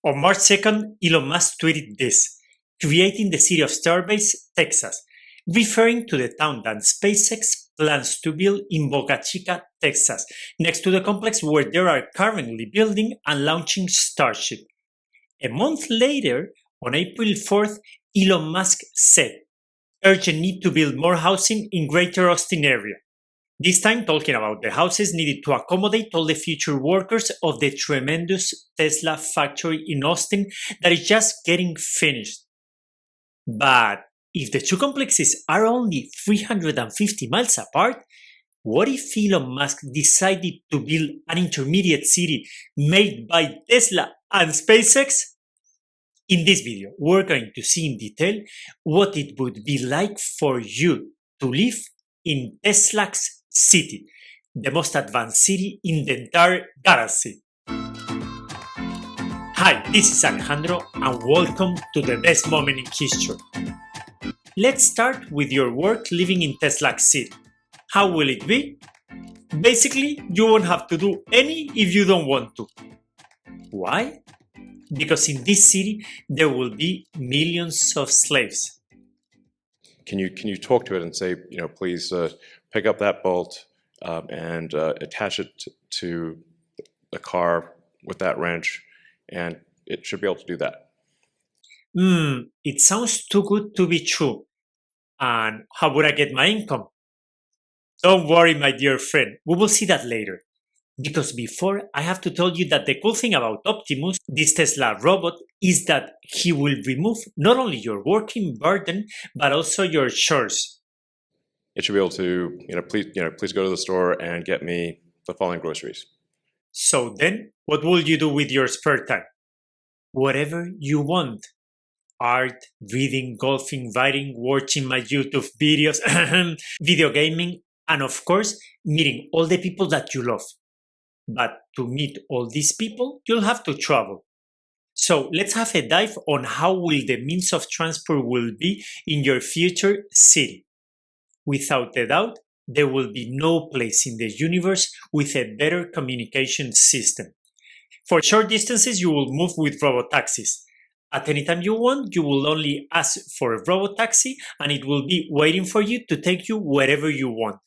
On March 2nd, Elon Musk tweeted this, creating the city of Starbase Texas, referring to the town that SpaceX plans to build in Boca Chica, Texas, next to the complex where they are currently building and launching Starship. A month later, on April 4th, Elon Musk said, urgent need to build more housing in Greater Austin area. This time talking about the houses needed to accommodate all the future workers of the tremendous Tesla factory in Austin that is just getting finished. But if the two complexes are only 350 miles apart, what if Elon Musk decided to build an intermediate city made by Tesla and SpaceX? In this video, we're going to see in detail what it would be like for you to live in Tesla's city, the most advanced city in the entire galaxy. Hi, this is Alejandro and welcome to the best moment in history. Let's start with your work living in Tesla's city. How will it be? Basically, you won't have to do any if you don't want to. Why? Because in this city, there will be millions of slaves. Can you talk to it and say, please pick up that bolt and attach it to the car with that wrench, and it should be able to do that. It sounds too good to be true. And how would I get my income? Don't worry, my dear friend, we will see that later. Because before, I have to tell you that the cool thing about Optimus, this Tesla robot, is that he will remove not only your working burden, but also your chores. It should be able to, please go to the store and get me the following groceries. So then, what will you do with your spare time? Whatever you want. Art, reading, golfing, writing, watching my YouTube videos, video gaming, and of course, meeting all the people that you love. But to meet all these people, you'll have to travel. So let's have a dive on how will the means of transport will be in your future city. Without a doubt, there will be no place in the universe with a better communication system. For short distances, you will move with robotaxis. At any time you want, you will only ask for a robotaxi and it will be waiting for you to take you wherever you want.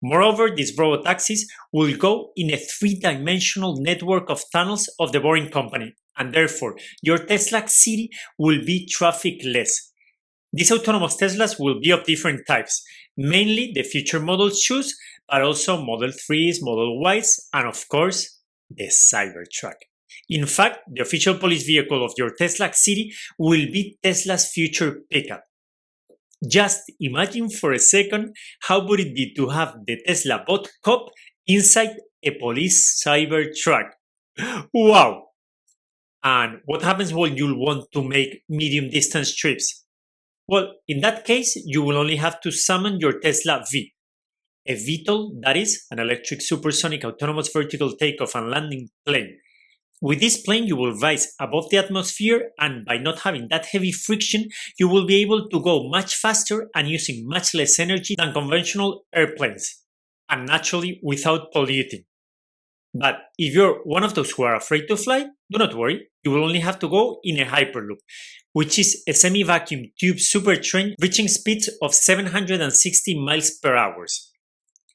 Moreover, these robotaxis will go in a three-dimensional network of tunnels of the Boring Company, and therefore your Tesla city will be traffic-less. These autonomous Teslas will be of different types, mainly the future Model 2s, but also Model 3s, Model Ys, and of course, the Cybertruck. In fact, the official police vehicle of your Tesla city will be Tesla's future pickup. Just imagine for a second how would it be to have the Tesla bot cop inside a police Cybertruck. Wow! And what happens when you want to make medium distance trips? Well, in that case, you will only have to summon your Tesla V. A VTOL, that is, an electric supersonic autonomous vertical takeoff and landing plane. With this plane, you will rise above the atmosphere, and by not having that heavy friction, you will be able to go much faster and using much less energy than conventional airplanes, and naturally without polluting. But if you're one of those who are afraid to fly, do not worry, you will only have to go in a Hyperloop, which is a semi-vacuum tube super train reaching speeds of 760 miles per hour.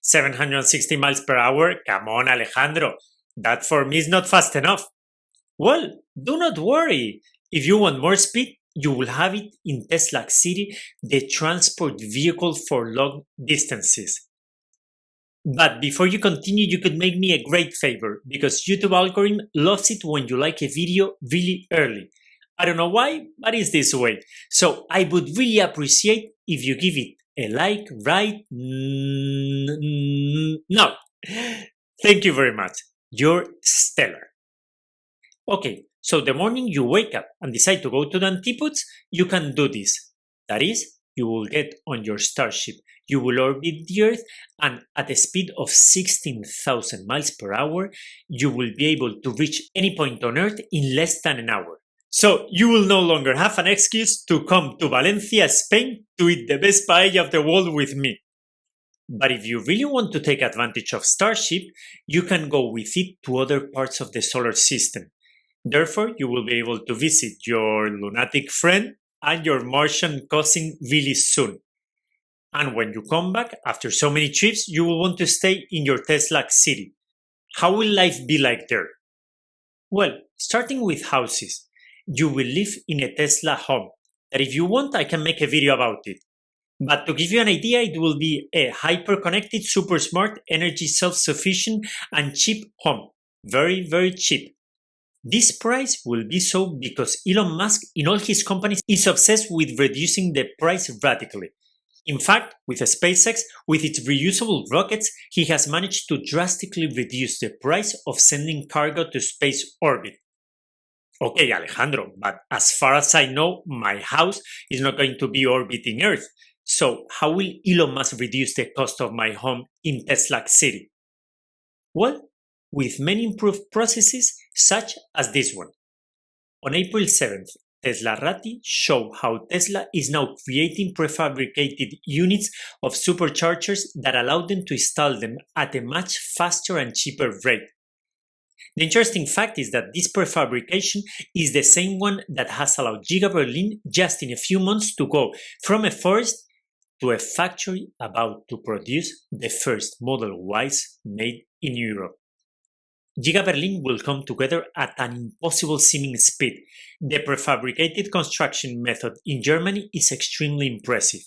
760 miles per hour? Come on, Alejandro. That for me is not fast enough. Well, do not worry. If you want more speed, you will have it in Tesla City, the transport vehicle for long distances. But before you continue, you could make me a great favor, because YouTube algorithm loves it when you like a video really early. I don't know why, but it's this way. So I would really appreciate if you give it a like, right? No. Thank you very much. You're stellar. Okay, so the morning you wake up and decide to go to the antipodes, you can do this. That is, you will get on your Starship, you will orbit the Earth, and at a speed of 16,000 miles per hour, you will be able to reach any point on Earth in less than an hour. So you will no longer have an excuse to come to Valencia, Spain to eat the best paella of the world with me. But if you really want to take advantage of Starship, you can go with it to other parts of the solar system. Therefore, you will be able to visit your lunatic friend and your Martian cousin really soon. And when you come back, after so many trips, you will want to stay in your Tesla city. How will life be like there? Well, starting with houses, you will live in a Tesla home that if you want, I can make a video about it. But to give you an idea, it will be a hyper-connected, super smart, energy self-sufficient and cheap home. Very, very cheap. This price will be so because Elon Musk in all his companies is obsessed with reducing the price radically. In fact, with SpaceX, with its reusable rockets, he has managed to drastically reduce the price of sending cargo to space orbit. Okay, Alejandro, but as far as I know, my house is not going to be orbiting Earth. So how will Elon Musk reduce the cost of my home in Tesla City? Well, with many improved processes such as this one. On April 7th, Tesla Ratti showed how Tesla is now creating prefabricated units of superchargers that allow them to install them at a much faster and cheaper rate. The interesting fact is that this prefabrication is the same one that has allowed Giga Berlin just in a few months to go from a forest to a factory about to produce the first Model Ys made in Europe. Giga Berlin will come together at an impossible seeming speed. The prefabricated construction method in Germany is extremely impressive.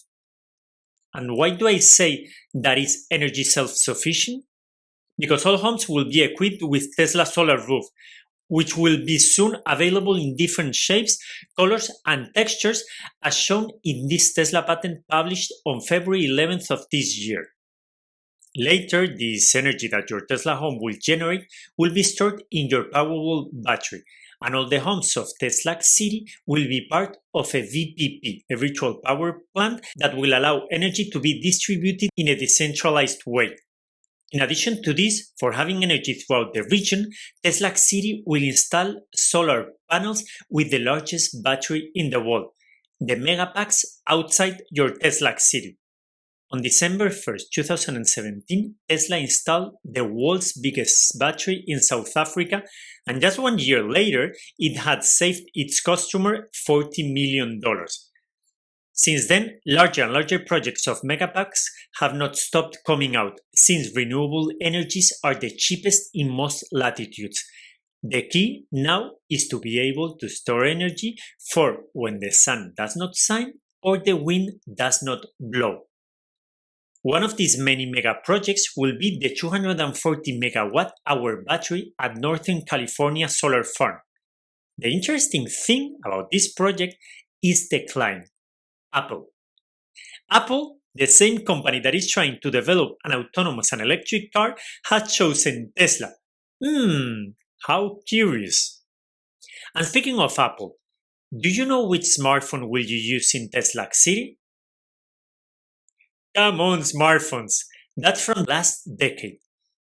And why do I say that it's energy self-sufficient? Because all homes will be equipped with Tesla solar roof, which will be soon available in different shapes, colors, and textures as shown in this Tesla patent published on February 11th of this year. Later, this energy that your Tesla home will generate will be stored in your powerwall battery, and all the homes of Tesla City will be part of a VPP, a virtual power plant that will allow energy to be distributed in a decentralized way. In addition to this, for having energy throughout the region, Tesla City will install solar panels with the largest battery in the world, the megapacks outside your Tesla City. On December 1st, 2017, Tesla installed the world's biggest battery in South Africa, and just 1 year later, it had saved its customer $40 million. Since then, larger and larger projects of megapacks have not stopped coming out, since renewable energies are the cheapest in most latitudes. The key now is to be able to store energy for when the sun does not shine or the wind does not blow. One of these many mega projects will be the 240 megawatt-hour battery at Northern California Solar Farm. The interesting thing about this project is the client, Apple. Apple, the same company that is trying to develop an autonomous and electric car, has chosen Tesla. How curious. And speaking of Apple, do you know which smartphone will you use in Tesla City? Come on, smartphones! That's from last decade.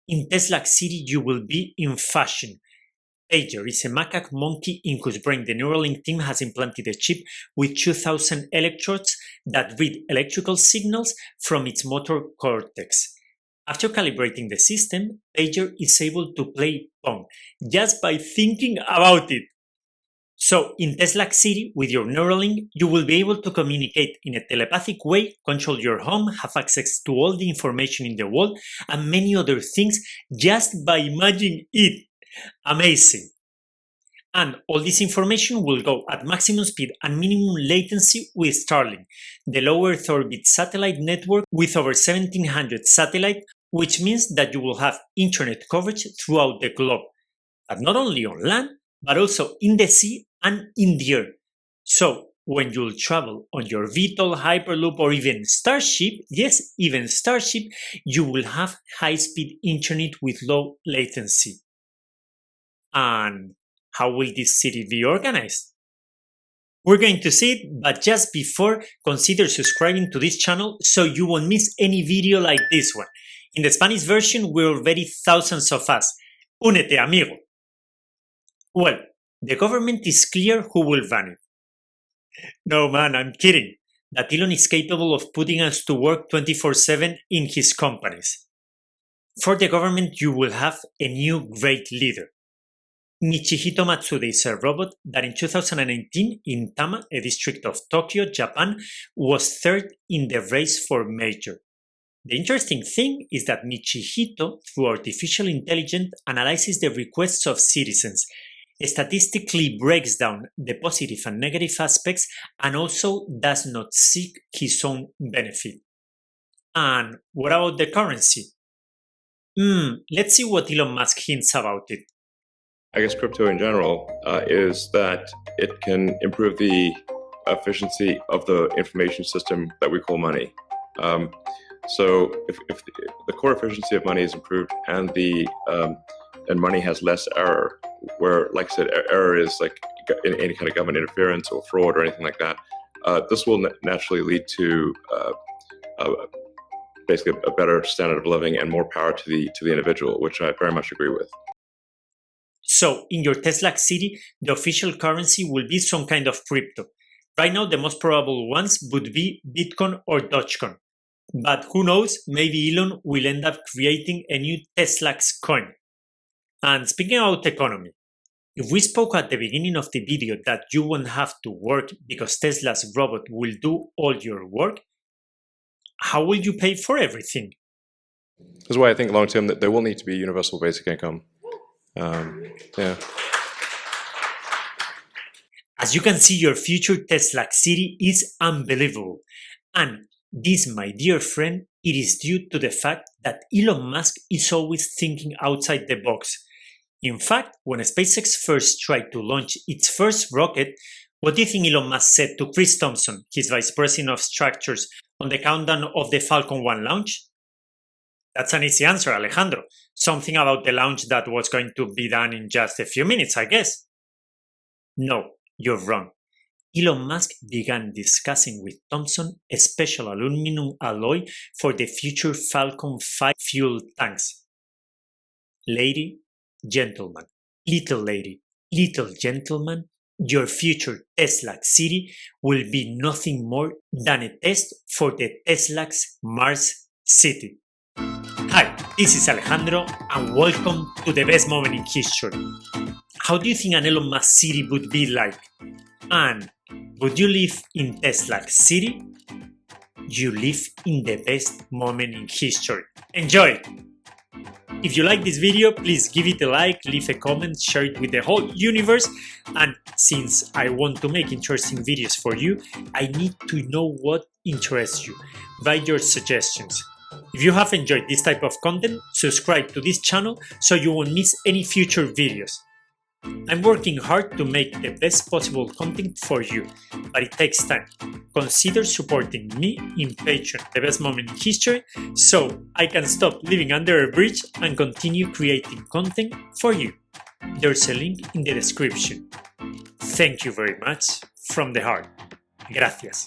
In Tesla City, you will be in fashion. Pager is a macaque monkey in whose brain the Neuralink team has implanted a chip with 2,000 electrodes that read electrical signals from its motor cortex. After calibrating the system, Pager is able to play Pong just by thinking about it. So, in Tesla City, with your Neuralink, you will be able to communicate in a telepathic way, control your home, have access to all the information in the world, and many other things just by imagining it. Amazing! And all this information will go at maximum speed and minimum latency with Starlink, the low Earth orbit satellite network with over 1,700 satellites, which means that you will have internet coverage throughout the globe, but not only on land, but also in the sea and in the air. So, when you'll travel on your VTOL, Hyperloop, or even Starship, yes, even Starship, you will have high-speed internet with low latency. And how will this city be organized? We're going to see it, but just before, consider subscribing to this channel so you won't miss any video like this one. In the Spanish version, we're already thousands of us. Únete, amigo! Well, the government is clear who will run it. No man, I'm kidding. That Elon is capable of putting us to work 24/7 in his companies. For the government, you will have a new great leader. Michihito Matsuda is a robot that in 2019 in Tama, a district of Tokyo, Japan, was third in the race for major. The interesting thing is that Michihito, through artificial intelligence, analyzes the requests of citizens, statistically breaks down the positive and negative aspects, and also does not seek his own benefit. And what about the currency? Let's see what Elon Musk hints about it. I guess crypto in general is that it can improve the efficiency of the information system that we call money. So if the core efficiency of money is improved and and money has less error, where, like I said, error is like in any kind of government interference or fraud or anything like that, this will naturally lead to basically a better standard of living and more power to the individual, which I very much agree with. So, in your Tesla city, the official currency will be some kind of crypto. Right now, the most probable ones would be Bitcoin or Dogecoin. But who knows, maybe Elon will end up creating a new Tesla's coin. And speaking about economy, if we spoke at the beginning of the video that you won't have to work because Tesla's robot will do all your work, how will you pay for everything? This is why I think long term that there will need to be universal basic income. Yeah. As you can see, your future Tesla city is unbelievable. And this, my dear friend, it is due to the fact that Elon Musk is always thinking outside the box. In fact, when SpaceX first tried to launch its first rocket, what do you think Elon Musk said to Chris Thompson, his vice president of structures, on the countdown of the Falcon 1 launch? That's an easy answer, Alejandro. Something about the launch that was going to be done in just a few minutes, I guess. No, you're wrong. Elon Musk began discussing with Thomson a special aluminum alloy for the future Falcon 5 fuel tanks. Lady, gentleman, little lady, little gentleman, your future Tesla city will be nothing more than a test for the Tesla's Mars city. Hi, this is Alejandro and welcome to the best moment in history. How do you think an Elon Musk city would be like? And would you live in Tesla city? You live in the best moment in history. Enjoy! If you like this video, please give it a like, leave a comment, share it with the whole universe. And since I want to make interesting videos for you, I need to know what interests you. Write your suggestions. If you have enjoyed this type of content, subscribe to this channel so you won't miss any future videos. I'm working hard to make the best possible content for you, but it takes time. Consider supporting me in Patreon, the best moment in history, so I can stop living under a bridge and continue creating content for you. There's a link in the description. Thank you very much from the heart. Gracias.